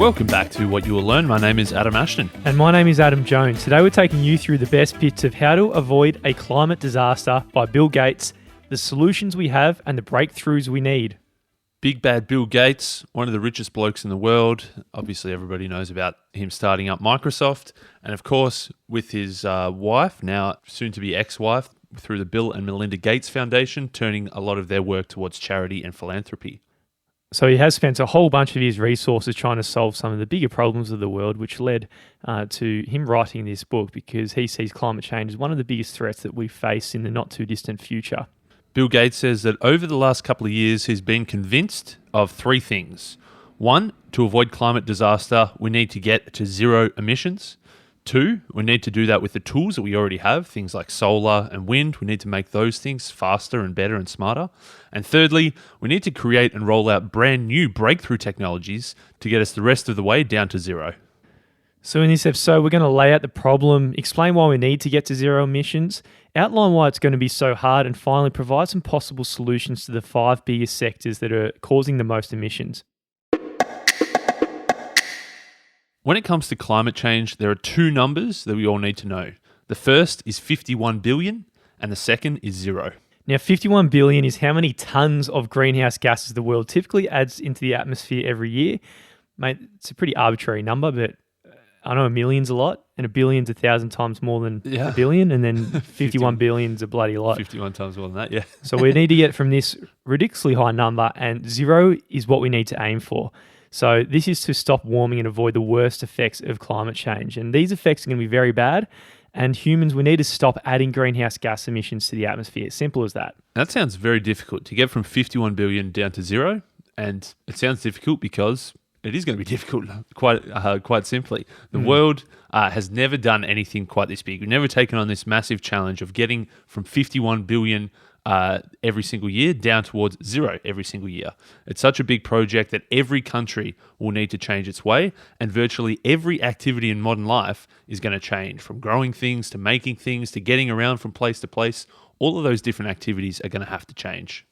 Welcome back to What You Will Learn. My name is Adam Ashton. And my name is Adam Jones. Today we're taking you through the best bits of how to avoid a climate disaster by Bill Gates, the solutions we have and the breakthroughs we need. Big bad Bill Gates, one of the richest blokes in the world. Obviously everybody knows about him starting up Microsoft. And of course with his wife, now soon to be ex-wife, through the Bill and Melinda Gates Foundation, turning a lot of their work towards charity and philanthropy. So he has spent a whole bunch of his resources trying to solve some of the bigger problems of the world, which led to him writing this book because he sees climate change as one of the biggest threats that we face in the not too distant future. Bill Gates says that over the last couple of years, he's been convinced of three things. One, to avoid climate disaster, we need to get to zero emissions. Two, we need to do that with the tools that we already have, things like solar and wind. We need to make those things faster and better and smarter. And thirdly, we need to create and roll out brand new breakthrough technologies to get us the rest of the way down to zero. So in this episode, we're going to lay out the problem, explain why we need to get to zero emissions, outline why it's going to be so hard, and finally provide some possible solutions to the 5 biggest sectors that are causing the most emissions. When it comes to climate change, there are two numbers that we all need to know. The first is 51 billion and the second is zero. Now, 51 billion is how many tons of greenhouse gases the world typically adds into the atmosphere every year. Mate, it's a pretty arbitrary number, but I know a million's a lot and a billion's 1,000 times more than a billion, and then 51 billion's a bloody lot. 51 times more than that, yeah. So we need to get from this ridiculously high number, and zero is what we need to aim for. So this is to stop warming and avoid the worst effects of climate change. And these effects are going to be very bad. And humans, we need to stop adding greenhouse gas emissions to the atmosphere. Simple as that. That sounds very difficult to get from 51 billion down to zero. And it sounds difficult because it is going to be difficult, quite simply. The world has never done anything quite this big. We've never taken on this massive challenge of getting from 51 billion every single year down towards zero every single year. It's such a big project that every country will need to change its way, and virtually every activity in modern life is going to change, from growing things to making things to getting around from place to place. All of those different activities are going to have to change.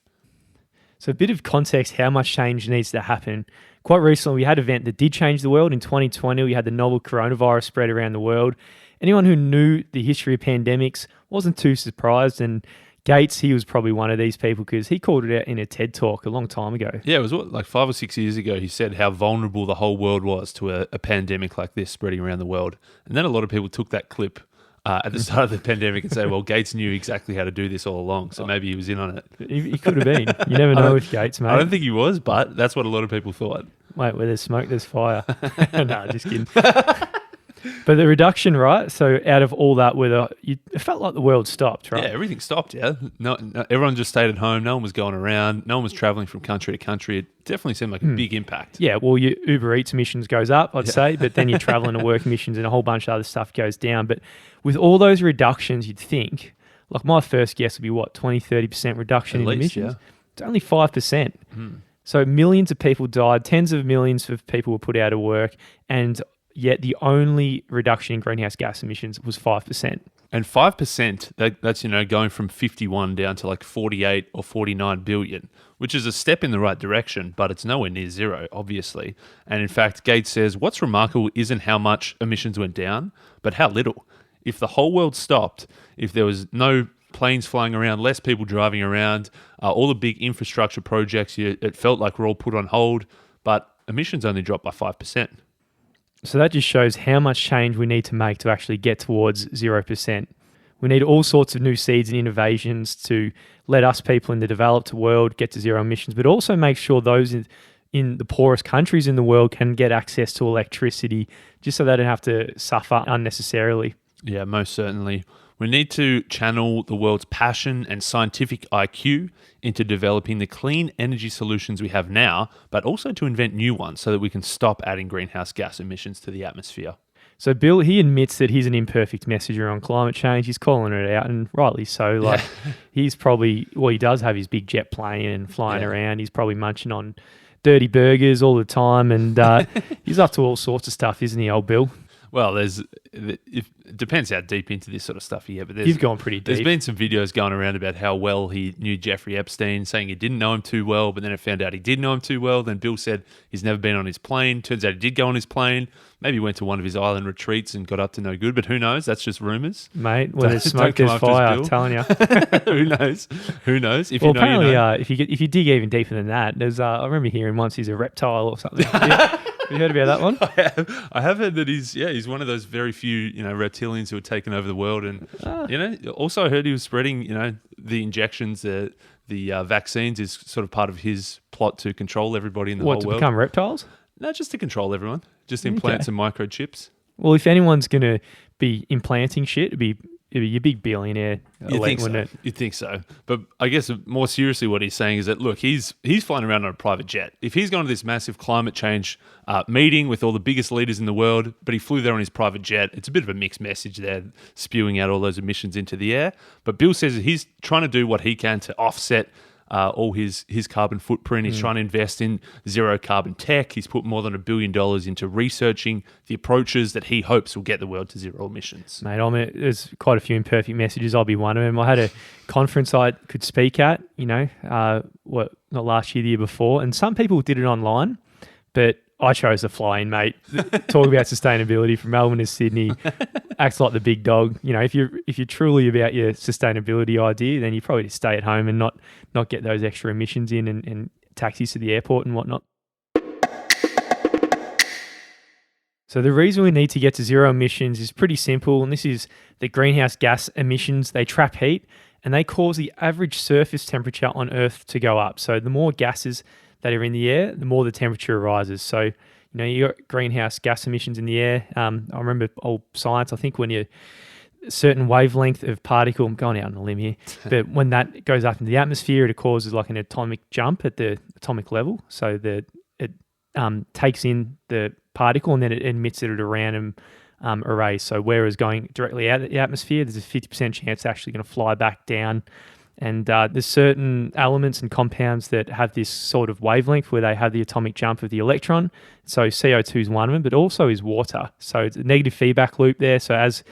So a bit of context, how much change needs to happen. Quite recently, we had an event that did change the world. In 2020, we had the novel coronavirus spread around the world. Anyone who knew the history of pandemics wasn't too surprised, and Gates, he was probably one of these people because he called it out in a TED Talk a long time ago. Yeah, it was like 5 or 6 years ago. He said how vulnerable the whole world was to a pandemic like this spreading around the world. And then a lot of people took that clip at the start of the pandemic and said, well, Gates knew exactly how to do this all along, so maybe he was in on it. He could have been. You never know with Gates, mate. I don't think he was, but that's what a lot of people thought. Mate, where there's smoke, there's fire. No, just kidding. But the reduction, right? So out of all that, it felt like the world stopped, right? Yeah, everything stopped, yeah. No, everyone just stayed at home. No one was going around. No one was traveling from country to country. It definitely seemed like a big impact. Yeah, well, your Uber Eats emissions goes up, I'd say, but then your traveling to work emissions and a whole bunch of other stuff goes down. But with all those reductions, you'd think, like my first guess would be what, 20, 30% reduction in emissions? Yeah. It's only 5%. So millions of people died, tens of millions of people were put out of work, and yet the only reduction in greenhouse gas emissions was 5%. And 5%, that's going from 51 down to like 48 or 49 billion, which is a step in the right direction, but it's nowhere near zero, obviously. And in fact, Gates says what's remarkable isn't how much emissions went down, but how little. If the whole world stopped, if there was no planes flying around, less people driving around, all the big infrastructure projects, it felt like were all put on hold, but emissions only dropped by 5%. So that just shows how much change we need to make to actually get towards 0%. We need all sorts of new seeds and innovations to let us people in the developed world get to zero emissions, but also make sure those in the poorest countries in the world can get access to electricity just so they don't have to suffer unnecessarily. Yeah, most certainly. We need to channel the world's passion and scientific IQ into developing the clean energy solutions we have now, but also to invent new ones so that we can stop adding greenhouse gas emissions to the atmosphere. So Bill, he admits that he's an imperfect messenger on climate change. He's calling it out, and rightly so. He's probably, he does have his big jet plane and flying around. He's probably munching on dirty burgers all the time, and he's up to all sorts of stuff, isn't he, old Bill? Well, it depends how deep into this sort of stuff you get, but You've gone pretty deep. There's been some videos going around about how well he knew Jeffrey Epstein, saying he didn't know him too well, but then it found out he did know him too well. Then Bill said he's never been on his plane. Turns out he did go on his plane. Maybe went to one of his island retreats and got up to no good, but who knows? That's just rumours. Mate, when there's smoke, there's fire, I'm telling you. Who knows? Who knows? If apparently, if you dig even deeper than that, there's I remember hearing once he's a reptile or something. Have you heard about that one? I have heard that he's one of those very few reptilians who have taken over the world, and also I heard he was spreading the injections, the vaccines is sort of part of his plot to control everybody in the whole world. What, to become reptiles? No, just to control everyone. Just implant some microchips. Well, if anyone's going to be implanting shit, it'd be your big billionaire. You'd think so. But I guess more seriously what he's saying is that, look, he's flying around on a private jet. If he's gone to this massive climate change meeting with all the biggest leaders in the world, but he flew there on his private jet, it's a bit of a mixed message there, spewing out all those emissions into the air. But Bill says that he's trying to do what he can to offset all his carbon footprint. He's trying to invest in zero carbon tech. He's put more than $1 billion into researching the approaches that he hopes will get the world to zero emissions. Mate, there's quite a few imperfect messages. I'll be one of them. I had a conference I could speak at, not last year, the year before, and some people did it online, but I chose to fly in, mate. Talk about sustainability from Melbourne to Sydney. Acts like the big dog. If you're truly about your sustainability idea, then you probably just stay at home and not get those extra emissions in and taxis to the airport and whatnot. So the reason we need to get to zero emissions is pretty simple, and this is the greenhouse gas emissions. They trap heat and they cause the average surface temperature on Earth to go up. So the more gases that are in the air, the more the temperature rises. So, you got greenhouse gas emissions in the air. I remember old science, I think when a certain wavelength of particle, I'm going out on a limb here, but when that goes up into the atmosphere, it causes like an atomic jump at the atomic level. So it takes in the particle and then it emits it at a random array. So whereas going directly out of the atmosphere, there's a 50% chance it's actually going to fly back down. And there's certain elements and compounds that have this sort of wavelength where they have the atomic jump of the electron. So CO2 is one of them, but also is water. So it's a negative feedback loop there. So as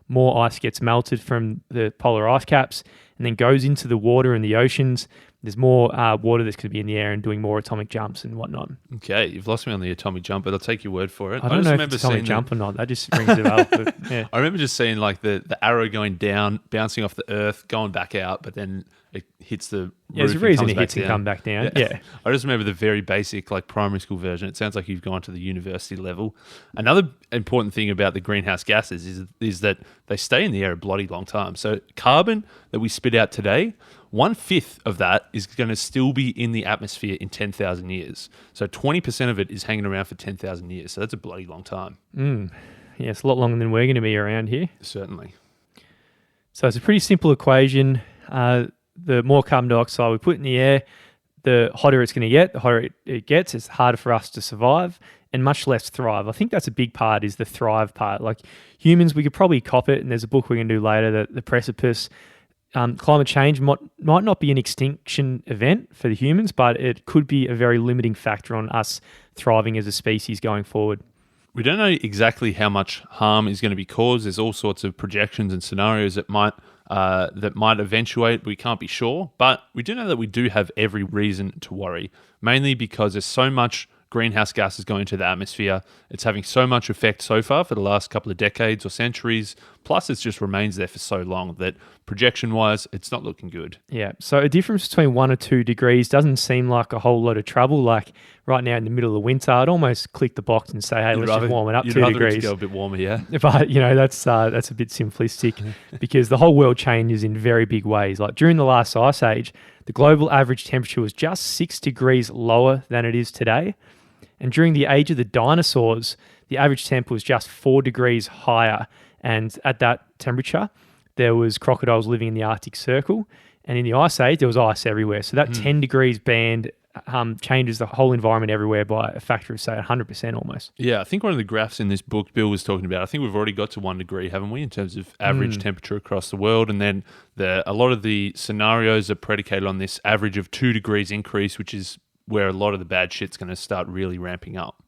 more ice gets melted from the polar ice caps and then goes into the water and the oceans, there's more water that's going to be in the air and doing more atomic jumps and whatnot. Okay, you've lost me on the atomic jump, but I'll take your word for it. I don't know if it's atomic jump or not. That just rings it up. But, yeah. I remember just seeing like the arrow going down, bouncing off the earth, going back out, but then it hits the roof. There's a reason it hits and come back down. Yeah. I just remember the very basic like primary school version. It sounds like you've gone to the university level. Another important thing about the greenhouse gases is that they stay in the air a bloody long time. So carbon that we spit out today, 1/5 of that is going to still be in the atmosphere in 10,000 years. So 20% of it is hanging around for 10,000 years. So that's a bloody long time. Yeah, it's a lot longer than we're going to be around here. Certainly. So it's a pretty simple equation. The more carbon dioxide we put in the air, the hotter it's going to get. The hotter it gets, it's harder for us to survive and much less thrive. I think that's a big part, is the thrive part. Like humans, we could probably cop it, and there's a book we're going to do later, The Precipice. Climate change might not be an extinction event for the humans, but it could be a very limiting factor on us thriving as a species going forward. We don't know exactly how much harm is going to be caused. There's all sorts of projections and scenarios that might eventuate. We can't be sure, but we do know that we do have every reason to worry, mainly because there's so much greenhouse gases going into the atmosphere. It's having so much effect so far for the last couple of decades or centuries. Plus, it just remains there for so long that projection-wise, it's not looking good. Yeah, so a difference between 1 or 2 degrees doesn't seem like a whole lot of trouble. Like right now in the middle of winter, I'd almost click the box and say, hey, let's just warm it up 2 degrees. You'd rather it go a bit warmer, yeah. But, that's a bit simplistic because the whole world changes in very big ways. Like during the last ice age, the global average temperature was just 6 degrees lower than it is today. And during the age of the dinosaurs, the average temp was just 4 degrees higher. And at that temperature, there was crocodiles living in the Arctic Circle. And in the Ice Age, there was ice everywhere. So that 10 degrees band changes the whole environment everywhere by a factor of, say, 100% almost. Yeah, I think one of the graphs in this book Bill was talking about, I think we've already got to 1 degree, haven't we, in terms of average temperature across the world. And then a lot of the scenarios are predicated on this average of 2 degrees increase, which is where a lot of the bad shit's going to start really ramping up.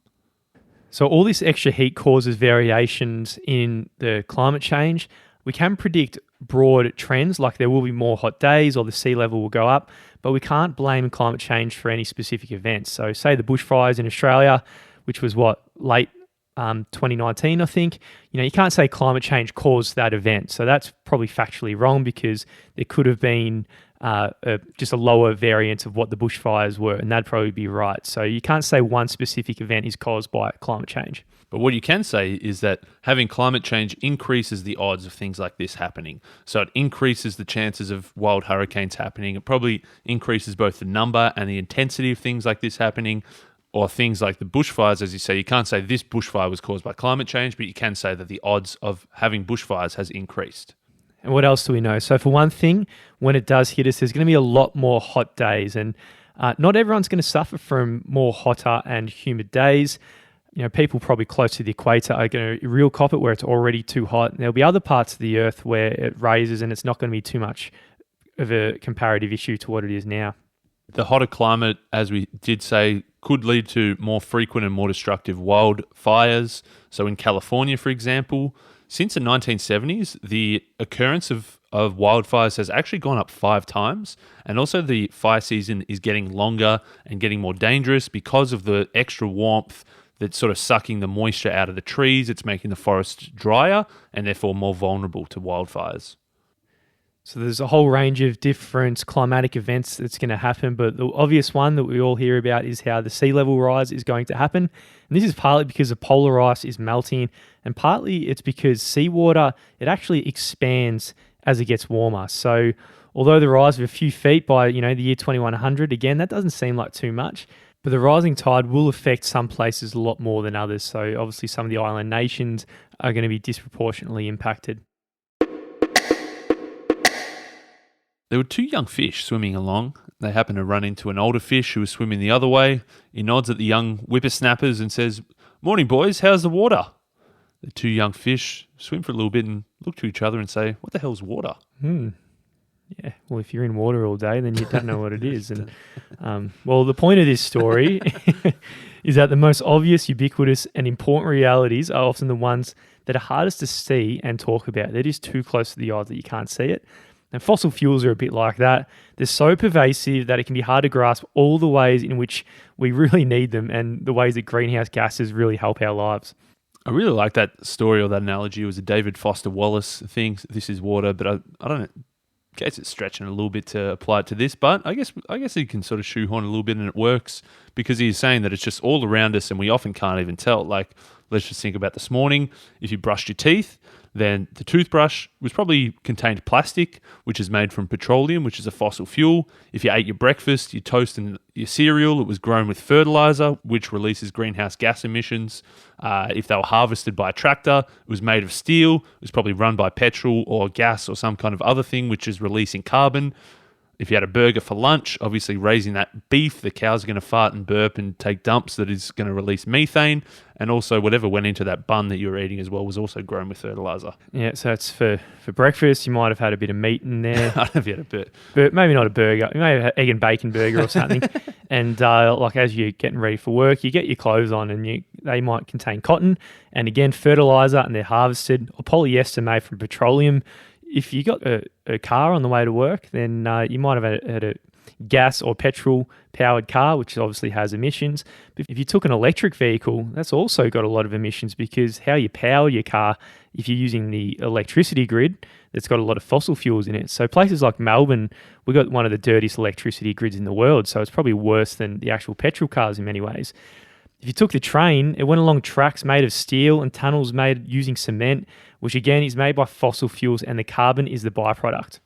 So all this extra heat causes variations in the climate change. We can predict broad trends, like there will be more hot days or the sea level will go up, but we can't blame climate change for any specific events. So say the bushfires in Australia, which was late 2019, I think, you can't say climate change caused that event. So that's probably factually wrong, because there could have been just a lower variance of what the bushfires were, and that'd probably be right. So you can't say one specific event is caused by climate change. But what you can say is that having climate change increases the odds of things like this happening. So it increases the chances of wild hurricanes happening. It probably increases both the number and the intensity of things like this happening, or things like the bushfires. As you say, you can't say this bushfire was caused by climate change, but you can say that the odds of having bushfires has increased. And what else do we know? So for one thing, when it does hit us, there's going to be a lot more hot days, and not everyone's going to suffer from more hotter and humid days. People probably close to the equator are going to real cop it where it's already too hot. And there'll be other parts of the earth where it raises and it's not going to be too much of a comparative issue to what it is now. The hotter climate, as we did say, could lead to more frequent and more destructive wildfires. So in California, for example, since the 1970s, the occurrence of wildfires has actually gone up 5 times. And also the fire season is getting longer and getting more dangerous because of the extra warmth that's sort of sucking the moisture out of the trees. It's making the forest drier and therefore more vulnerable to wildfires. So there's a whole range of different climatic events that's going to happen, but the obvious one that we all hear about is how the sea level rise is going to happen. And this is partly because the polar ice is melting, and partly it's because seawater, it actually expands as it gets warmer. So although the rise of a few feet by, the year 2100, again, that doesn't seem like too much, but the rising tide will affect some places a lot more than others. So obviously some of the island nations are going to be disproportionately impacted. There were 2 young fish swimming along. They happened to run into an older fish who was swimming the other way. He nods at the young whippersnappers and says, "Morning, boys, how's the water?" The 2 young fish swim for a little bit and look to each other and say, "What the hell's water?" Yeah, well, if you're in water all day, then you don't know what it is. And well, the point of this story is that the most obvious, ubiquitous, and important realities are often the ones that are hardest to see and talk about. They're just too close to the odds that you can't see it. And fossil fuels are a bit like that. They're so pervasive that it can be hard to grasp all the ways in which we really need them and the ways that greenhouse gases really help our lives. I really like that story or that analogy. It was a David Foster Wallace thing. This is water, but I don't know. I guess it's stretching a little bit to apply it to this, but I guess you can sort of shoehorn a little bit and it works because he's saying that it's just all around us and we often can't even tell. Like, let's just think about this morning. If you brushed your teeth, then the toothbrush was probably contained plastic, which is made from petroleum, which is a fossil fuel. If you ate your breakfast, your toast and your cereal, it was grown with fertilizer, which releases greenhouse gas emissions. If they were harvested by a tractor, it was made of steel. It was probably run by petrol or gas or some kind of other thing, which is releasing carbon. If you had a burger for lunch, obviously raising that beef, the cows are going to fart and burp and take dumps that is going to release methane. And also whatever went into that bun that you were eating as well was also grown with fertilizer. Yeah, so it's for breakfast. You might have had a bit of meat in there. I don't know if you had a bit. But maybe not a burger. You may have had egg and bacon burger or something. And like as you're getting ready for work, you get your clothes on and they might contain cotton. And again, fertilizer, and they're harvested. Or polyester made from petroleum. If you got a car on the way to work, then you might have had a gas or petrol-powered car, which obviously has emissions. But if you took an electric vehicle, that's also got a lot of emissions because how you power your car, if you're using the electricity grid, that's got a lot of fossil fuels in it. So places like Melbourne, we've got one of the dirtiest electricity grids in the world, so it's probably worse than the actual petrol cars in many ways. If you took the train, it went along tracks made of steel and tunnels made using cement, which again is made by fossil fuels, and the carbon is the byproduct.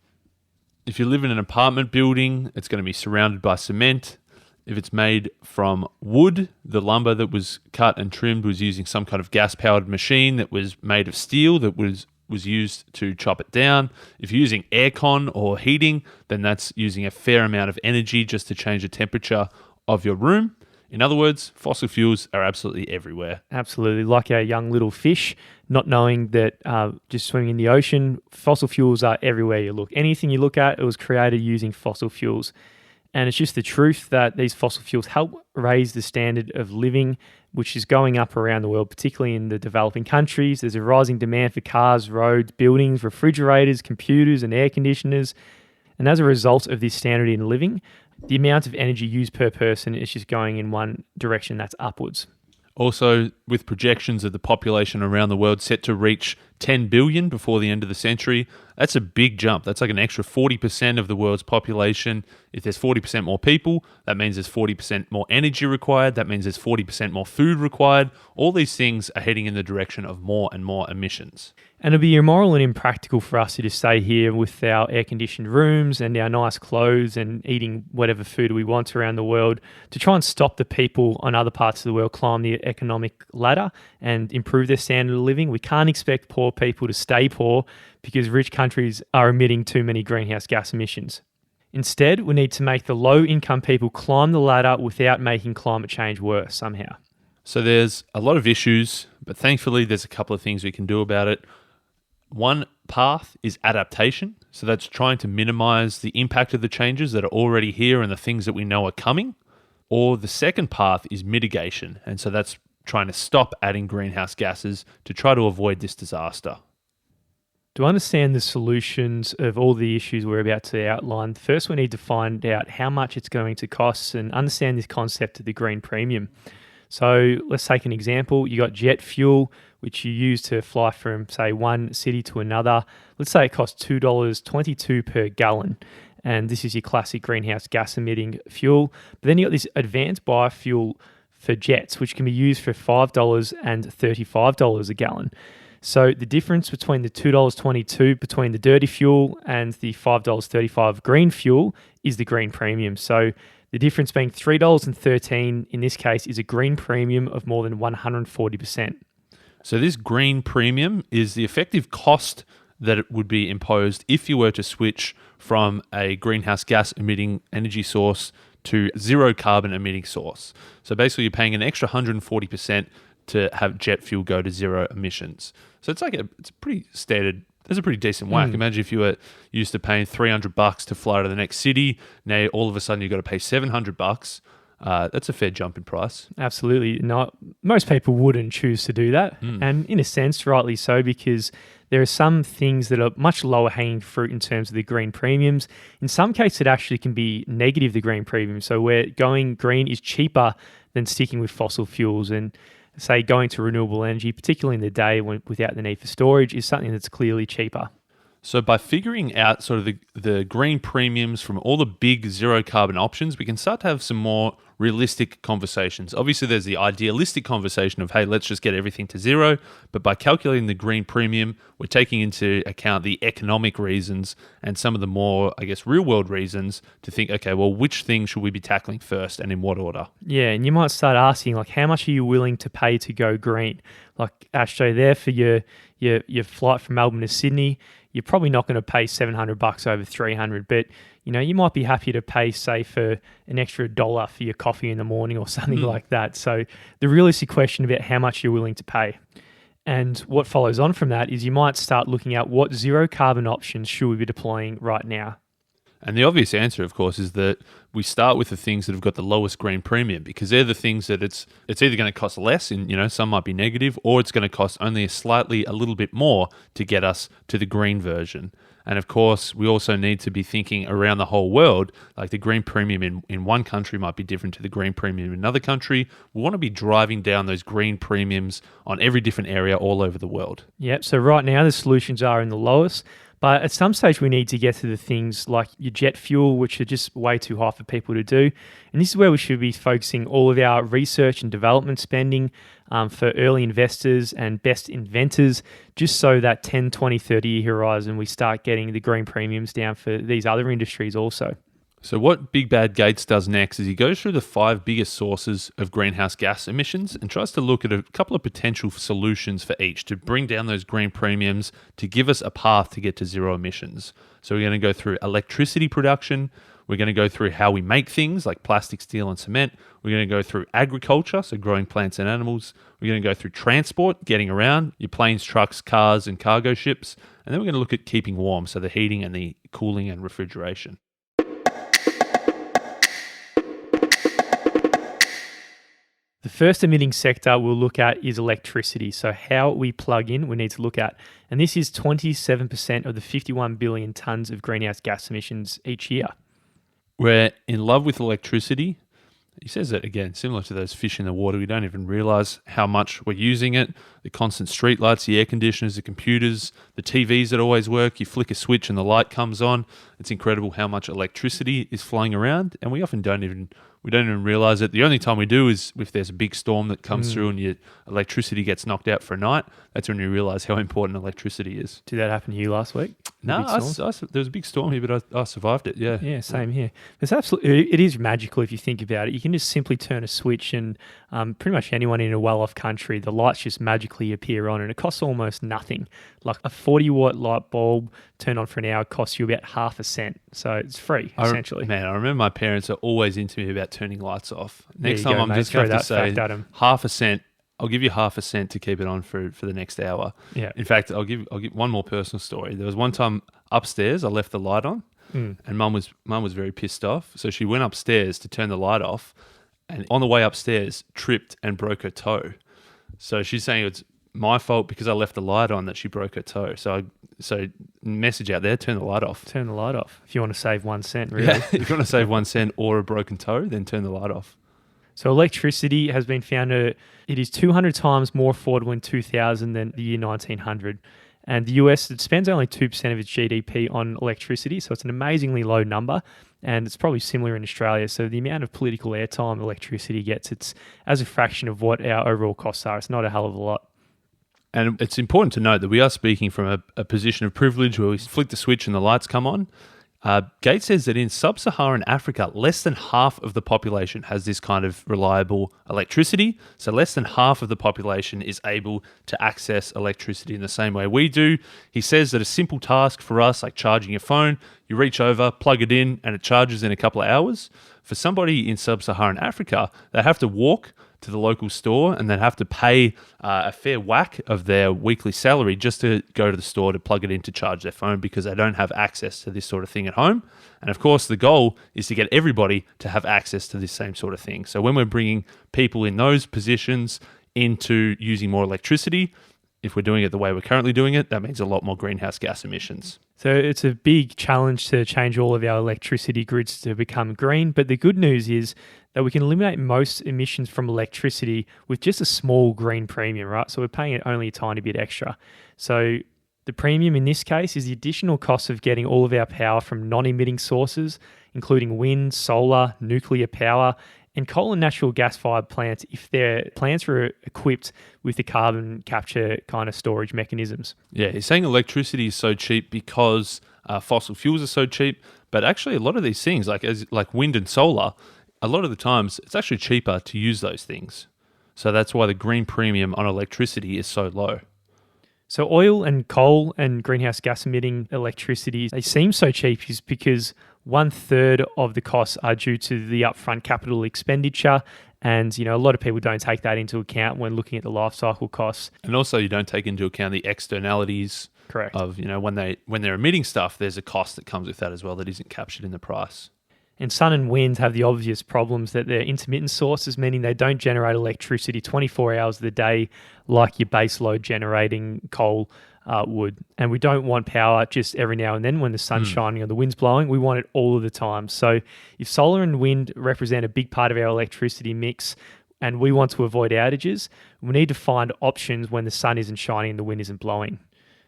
If you live in an apartment building, it's going to be surrounded by cement. If it's made from wood, the lumber that was cut and trimmed was using some kind of gas-powered machine that was made of steel that was used to chop it down. If you're using aircon or heating, then that's using a fair amount of energy just to change the temperature of your room. In other words, fossil fuels are absolutely everywhere. Absolutely. Like our young little fish, not knowing that just swimming in the ocean, fossil fuels are everywhere you look. Anything you look at, it was created using fossil fuels. And it's just the truth that these fossil fuels help raise the standard of living, which is going up around the world, particularly in the developing countries. There's a rising demand for cars, roads, buildings, refrigerators, computers, and air conditioners. And as a result of this standard in living, the amount of energy used per person is just going in one direction, that's upwards. Also, with projections of the population around the world set to reach 10 billion before the end of the century, that's a big jump. That's like an extra 40% of the world's population. If there's 40% more people, that means there's 40% more energy required. That means there's 40% more food required. All these things are heading in the direction of more and more emissions. And it'll be immoral and impractical for us to just stay here with our air-conditioned rooms and our nice clothes and eating whatever food we want around the world to try and stop the people on other parts of the world climb the economic ladder and improve their standard of living. We can't expect poor people to stay poor because rich countries are emitting too many greenhouse gas emissions. Instead, we need to make the low-income people climb the ladder without making climate change worse somehow. So there's a lot of issues, but thankfully there's a couple of things we can do about it. One path is adaptation. So that's trying to minimize the impact of the changes that are already here and the things that we know are coming. Or the second path is mitigation. And so that's trying to stop adding greenhouse gases to try to avoid this disaster. To understand the solutions of all the issues we're about to outline, first we need to find out how much it's going to cost and understand this concept of the green premium. So let's take an example. You got jet fuel, which you use to fly from, say, one city to another. Let's say it costs $2.22 per gallon. And this is your classic greenhouse gas emitting fuel. But then you got this advanced biofuel for jets, which can be used for $5 and $35 a gallon. So the difference between the $2.22 between the dirty fuel and the $5.35 green fuel is the green premium. So the difference being $3.13 in this case is a green premium of more than 140%. So this green premium is the effective cost that it would be imposed if you were to switch from a greenhouse gas emitting energy source to zero carbon emitting source. So basically you're paying an extra 140% to have jet fuel go to zero emissions. So it's a pretty standard. That's a pretty decent whack. Imagine if you were used to paying $300 to fly to the next city. Now all of a sudden you've got to pay $700. That's a fair jump in price. Absolutely. Not most people wouldn't choose to do that. And in a sense, rightly so, because there are some things that are much lower hanging fruit in terms of the green premiums. In some cases, it actually can be negative, the green premium. So where going green is cheaper than sticking with fossil fuels, and say going to renewable energy, particularly in the day without the need for storage, is something that's clearly cheaper. So by figuring out sort of the green premiums from all the big zero carbon options, we can start to have some more realistic conversations. Obviously, there's the idealistic conversation of, hey, let's just get everything to zero. But by calculating the green premium, we're taking into account the economic reasons and some of the more, I guess, real world reasons to think, okay, well, which thing should we be tackling first and in what order? Yeah, and you might start asking, like, how much are you willing to pay to go green? Like, Astro, there for your flight from Melbourne to Sydney, you're probably not going to pay $700 over $300, but you might be happy to pay, say, for an extra $1 for your coffee in the morning or something like that. So the realistic question about how much you're willing to pay. And what follows on from that is you might start looking at what zero carbon options should we be deploying right now. And the obvious answer, of course, is that we start with the things that have got the lowest green premium, because they're the things that it's either going to cost less, and some might be negative, or it's going to cost only a little bit more to get us to the green version. And of course, we also need to be thinking around the whole world, like the green premium in one country might be different to the green premium in another country. We want to be driving down those green premiums on every different area all over the world. Yep. So right now the solutions are in the lowest. But at some stage, we need to get to the things like your jet fuel, which are just way too high for people to do. And this is where we should be focusing all of our research and development spending for early investors and best inventors, just so that 10, 20, 30-year horizon, we start getting the green premiums down for these other industries also. So what Big Bad Gates does next is he goes through the 5 biggest sources of greenhouse gas emissions and tries to look at a couple of potential solutions for each to bring down those green premiums to give us a path to get to zero emissions. So we're going to go through electricity production. We're going to go through how we make things like plastic, steel, and cement. We're going to go through agriculture, so growing plants and animals. We're going to go through transport, getting around, your planes, trucks, cars, and cargo ships. And then we're going to look at keeping warm, so the heating and the cooling and refrigeration. The first emitting sector we'll look at is electricity. So how we plug in, we need to look at. And this is 27% of the 51 billion tonnes of greenhouse gas emissions each year. We're in love with electricity. He says it again, similar to those fish in the water. We don't even realise how much we're using it. The constant street lights, the air conditioners, the computers, the TVs that always work. You flick a switch and the light comes on. It's incredible how much electricity is flying around, and we often don't even realise it. The only time we do is if there's a big storm that comes through and your electricity gets knocked out for a night. That's when you realise how important electricity is. Did that happen to you last week? No, there was a big storm here, but I survived it. Yeah, yeah, same here. It is magical if you think about it. You can just simply turn a switch, and pretty much anyone in a well-off country, the lights just magically appear on, and it costs almost nothing. Like a 40-watt light bulb turned on for an hour costs you about half a cent, so it's free essentially. I remember my parents are always into me about turning lights off. Next time, I'm just going to say half a cent. I'll give you half a cent to keep it on for the next hour. Yeah. In fact, I'll give one more personal story. There was one time upstairs, I left the light on, and Mum was very pissed off. So she went upstairs to turn the light off, and on the way upstairs, tripped and broke her toe. So she's saying it's my fault because I left the light on that she broke her toe. So message out there: turn the light off. Turn the light off if you want to save 1 cent. Really, if you want to save 1 cent or a broken toe, then turn the light off. So electricity has been found it is 200 times more affordable in 2000 than the year 1900. And the US, it spends only 2% of its GDP on electricity, so it's an amazingly low number. And it's probably similar in Australia. So the amount of political airtime electricity gets, it's as a fraction of what our overall costs are. It's not a hell of a lot. And it's important to note that we are speaking from a position of privilege where we flick the switch and the lights come on. Gates says that in sub-Saharan Africa, less than half of the population has this kind of reliable electricity. So less than half of the population is able to access electricity in the same way we do. He says that a simple task for us, like charging your phone, you reach over, plug it in, and it charges in a couple of hours. For somebody in sub-Saharan Africa, they have to walk to the local store and then have to pay a fair whack of their weekly salary just to go to the store to plug it in to charge their phone because they don't have access to this sort of thing at home. And of course, the goal is to get everybody to have access to this same sort of thing. So when we're bringing people in those positions into using more electricity, if we're doing it the way we're currently doing it, that means a lot more greenhouse gas emissions. So it's a big challenge to change all of our electricity grids to become green. But the good news is that we can eliminate most emissions from electricity with just a small green premium, right? So we're paying it only a tiny bit extra. So the premium in this case is the additional cost of getting all of our power from non-emitting sources, including wind, solar, nuclear power, and coal and natural gas-fired plants if their plants are equipped with the carbon capture kind of storage mechanisms. Yeah, he's saying electricity is so cheap because fossil fuels are so cheap, but actually a lot of these things, like wind and solar, a lot of the times it's actually cheaper to use those things. So that's why the green premium on electricity is so low. So oil and coal and greenhouse gas emitting electricity, they seem so cheap is because 1/3 of the costs are due to the upfront capital expenditure. And, a lot of people don't take that into account when looking at the life cycle costs. And also you don't take into account the externalities. Correct. Of, when they're emitting stuff, there's a cost that comes with that as well that isn't captured in the price. And sun and wind have the obvious problems that they're intermittent sources, meaning they don't generate electricity 24 hours of the day like your base load generating coal would. And we don't want power just every now and then when the sun's shining or the wind's blowing. We want it all of the time. So if solar and wind represent a big part of our electricity mix and we want to avoid outages, we need to find options when the sun isn't shining and the wind isn't blowing.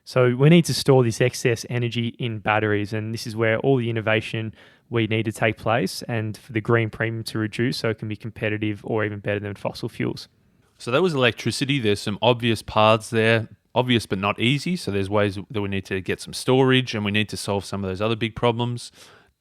So we need to store this excess energy in batteries, and this is where all the innovation we need to take place and for the green premium to reduce so it can be competitive or even better than fossil fuels. So that was electricity. There's some obvious paths there, obvious but not easy. So there's ways that we need to get some storage and we need to solve some of those other big problems.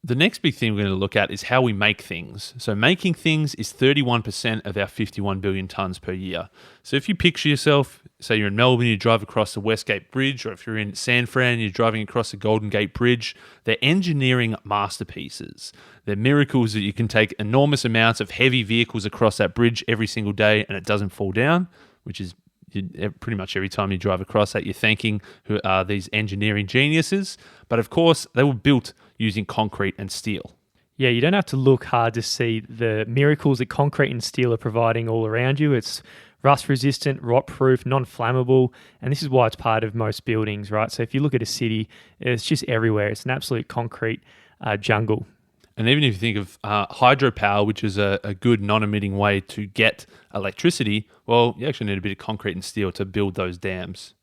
The next big thing we're going to look at is how we make things. So making things is 31% of our 51 billion tonnes per year. So if you picture yourself, say you're in Melbourne, you drive across the Westgate Bridge, or if you're in San Fran, you're driving across the Golden Gate Bridge, they're engineering masterpieces. They're miracles that you can take enormous amounts of heavy vehicles across that bridge every single day and it doesn't fall down, which is pretty much every time you drive across that, you're thanking these engineering geniuses. But of course, they were built using concrete and steel. Yeah, you don't have to look hard to see the miracles that concrete and steel are providing all around you. It's rust resistant, rot proof, non flammable, and this is why it's part of most buildings, right? So if you look at a city, it's just everywhere. It's an absolute concrete jungle. And even if you think of hydropower, which is a good non-emitting way to get electricity, well, you actually need a bit of concrete and steel to build those dams.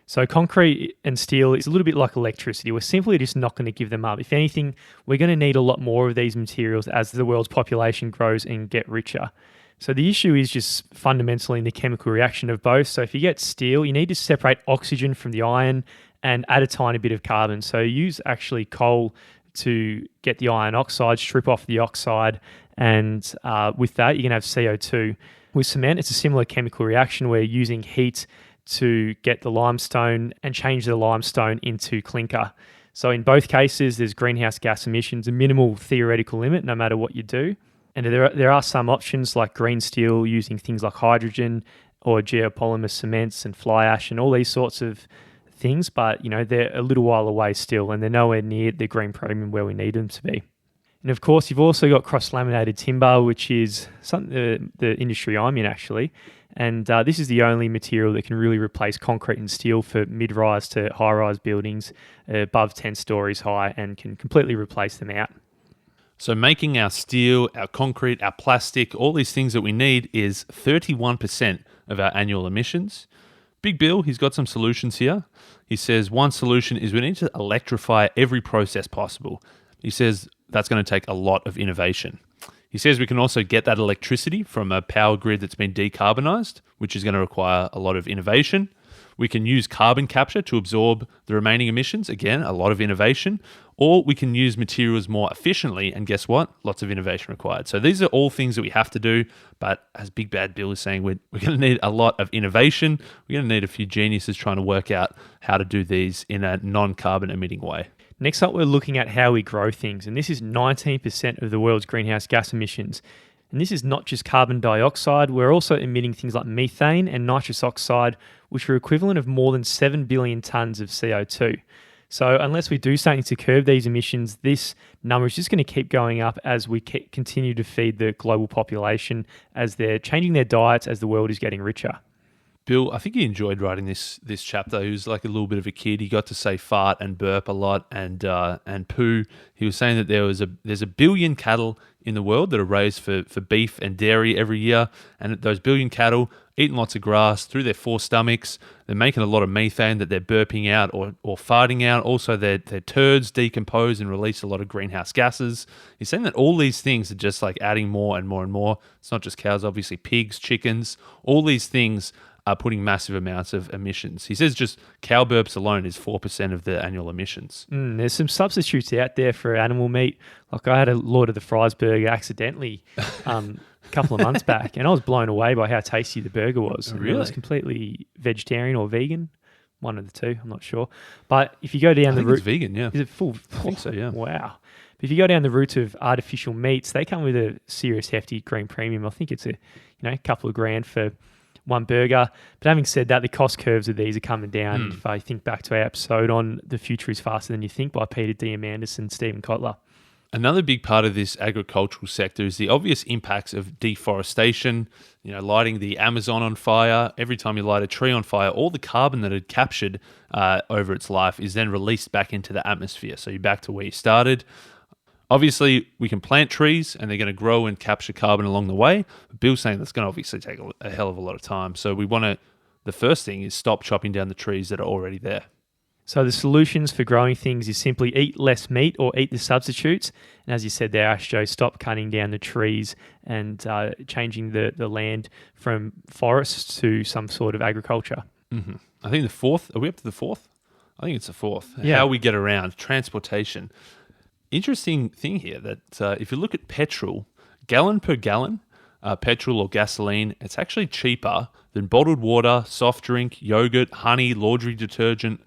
So concrete and steel is a little bit like electricity. We're simply just not going to give them up. If anything, we're going to need a lot more of these materials as the world's population grows and get richer. So the issue is just fundamentally in the chemical reaction of both. So if you get steel, you need to separate oxygen from the iron and add a tiny bit of carbon. So use actually coal to get the iron oxide, strip off the oxide, and with that, you can have CO2. With cement, it's a similar chemical reaction. We're using heat to get the limestone and change the limestone into clinker. So in both cases, there's greenhouse gas emissions, a minimal theoretical limit no matter what you do. And there are some options like green steel using things like hydrogen or geopolymer cements and fly ash and all these sorts of things, but they're a little while away still and they're nowhere near the green premium where we need them to be. And of course, you've also got cross-laminated timber, which is something the industry I'm in actually. And this is the only material that can really replace concrete and steel for mid-rise to high-rise buildings above 10 stories high and can completely replace them out. So making our steel, our concrete, our plastic, all these things that we need is 31% of our annual emissions. Big Bill, he's got some solutions here. He says one solution is we need to electrify every process possible. He says that's going to take a lot of innovation. He says we can also get that electricity from a power grid that's been decarbonised, which is going to require a lot of innovation. We can use carbon capture to absorb the remaining emissions. Again, a lot of innovation. Or we can use materials more efficiently. And guess what? Lots of innovation required. So these are all things that we have to do. But as Big Bad Bill is saying, we're going to need a lot of innovation. We're going to need a few geniuses trying to work out how to do these in a non-carbon emitting way. Next up, we're looking at how we grow things. And this is 19% of the world's greenhouse gas emissions. And this is not just carbon dioxide. We're also emitting things like methane and nitrous oxide, which are equivalent of more than 7 billion tonnes of CO2. So unless we do something to curb these emissions, this number is just going to keep going up as we continue to feed the global population, as they're changing their diets, as the world is getting richer. Bill, I think he enjoyed writing this chapter. He was like a little bit of a kid. He got to say fart and burp a lot and poo. He was saying that there's a billion cattle in the world that are raised for beef and dairy every year, and those billion cattle eating lots of grass through their four stomachs. They're making a lot of methane that they're burping out or farting out. Also, their turds decompose and release a lot of greenhouse gases. He's saying that all these things are just like adding more and more and more. It's not just cows, obviously pigs, chickens, all these things are putting massive amounts of emissions. He says just cow burps alone is 4% of the annual emissions. There's some substitutes out there for animal meat. Like I had a Lord of the Fries burger accidentally a couple of months back, and I was blown away by how tasty the burger was. Oh, really? It was completely vegetarian or vegan, one of the two, I'm not sure. But if you go down the route... it's vegan, yeah. Is it full? I think so, yeah. Wow. But if you go down the route of artificial meats, they come with a serious hefty green premium. I think it's a couple of grand for one burger. But having said that, the cost curves of these are coming down. If I think back to our episode on The Future is Faster Than You Think by Peter Diamandis and Stephen Kotler. Another big part of this agricultural sector is the obvious impacts of deforestation, lighting the Amazon on fire. Every time you light a tree on fire, all the carbon that had captured over its life is then released back into the atmosphere. So you're back to where you started. Obviously, we can plant trees and they're going to grow and capture carbon along the way. But Bill's saying that's going to obviously take a hell of a lot of time. So the first thing is stop chopping down the trees that are already there. So the solutions for growing things is simply eat less meat or eat the substitutes. And as you said there, Ash Joe, stop cutting down the trees and changing the land from forests to some sort of agriculture. Mm-hmm. I think the fourth, are we up to the fourth? I think it's the fourth. Yeah. How we get around, transportation. Interesting thing here that if you look at petrol, gallon per gallon, petrol or gasoline, it's actually cheaper than bottled water, soft drink, yogurt, honey, laundry detergent,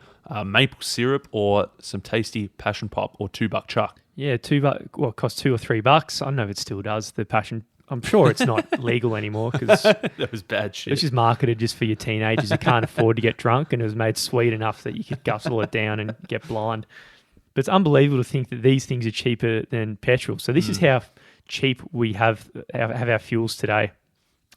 maple syrup, or some tasty passion pop or $2 chuck. Yeah, $2. Well, it costs $2 or $3. I don't know if it still does. The passion. I'm sure it's not legal anymore because that was bad shit. It's just marketed just for your teenagers who can't afford to get drunk, and it was made sweet enough that you could guzzle it down and get blind. But it's unbelievable to think that these things are cheaper than petrol. So this is how cheap we have our fuels today.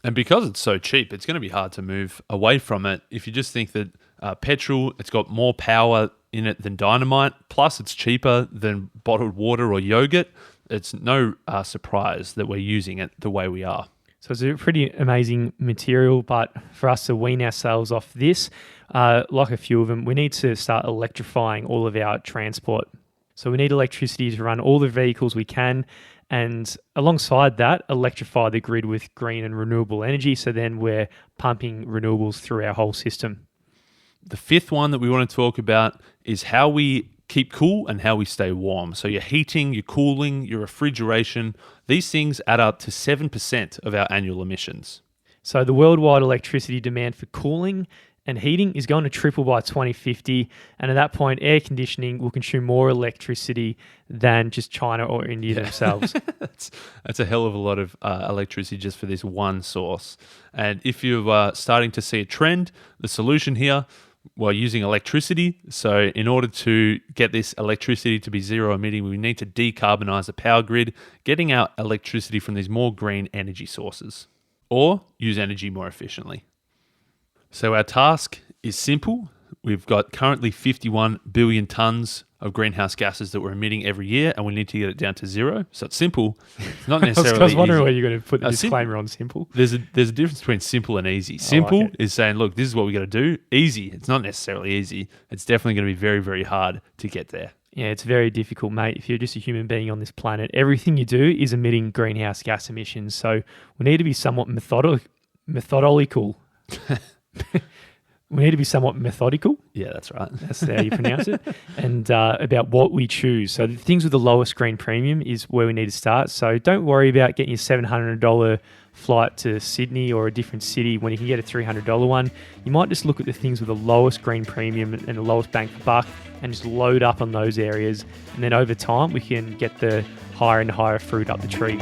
And because it's so cheap, it's going to be hard to move away from it. If you just think that petrol, it's got more power in it than dynamite, plus it's cheaper than bottled water or yogurt, it's no surprise that we're using it the way we are. So it's a pretty amazing material, but for us to wean ourselves off this, like a few of them, we need to start electrifying all of our transport. So we need electricity to run all the vehicles we can, and alongside that, electrify the grid with green and renewable energy, so then we're pumping renewables through our whole system. The fifth one that we want to talk about is how we keep cool and how we stay warm. So your heating, your cooling, your refrigeration, these things add up to 7% of our annual emissions. So the worldwide electricity demand for cooling and heating is going to triple by 2050. And at that point, air conditioning will consume more electricity than just China or India themselves. That's a hell of a lot of electricity just for this one source. And if you're starting to see a trend, the solution here, well, using electricity. So in order to get this electricity to be zero emitting, we need to decarbonize the power grid, getting our electricity from these more green energy sources, or use energy more efficiently. So our task is simple. We've got currently 51 billion tons of greenhouse gases that we're emitting every year, and we need to get it down to zero. So it's simple. It's not necessarily I was wondering easy. where you're going to put the disclaimer on simple. There's a difference between simple and easy. Simple is saying, look, this is what we got to do. Easy, it's not necessarily easy. It's definitely going to be very, very hard to get there. Yeah, it's very difficult, mate. If you're just a human being on this planet, everything you do is emitting greenhouse gas emissions. So we need to be somewhat methodical. We need to be somewhat methodical. Yeah, that's right. That's how you pronounce it. And about what we choose. So the things with the lowest green premium is where we need to start. So don't worry about getting your $700 flight to Sydney or a different city when you can get a $300 one. You might just look at the things with the lowest green premium and the lowest bang for buck and just load up on those areas. And then over time, we can get the higher and higher fruit up the tree.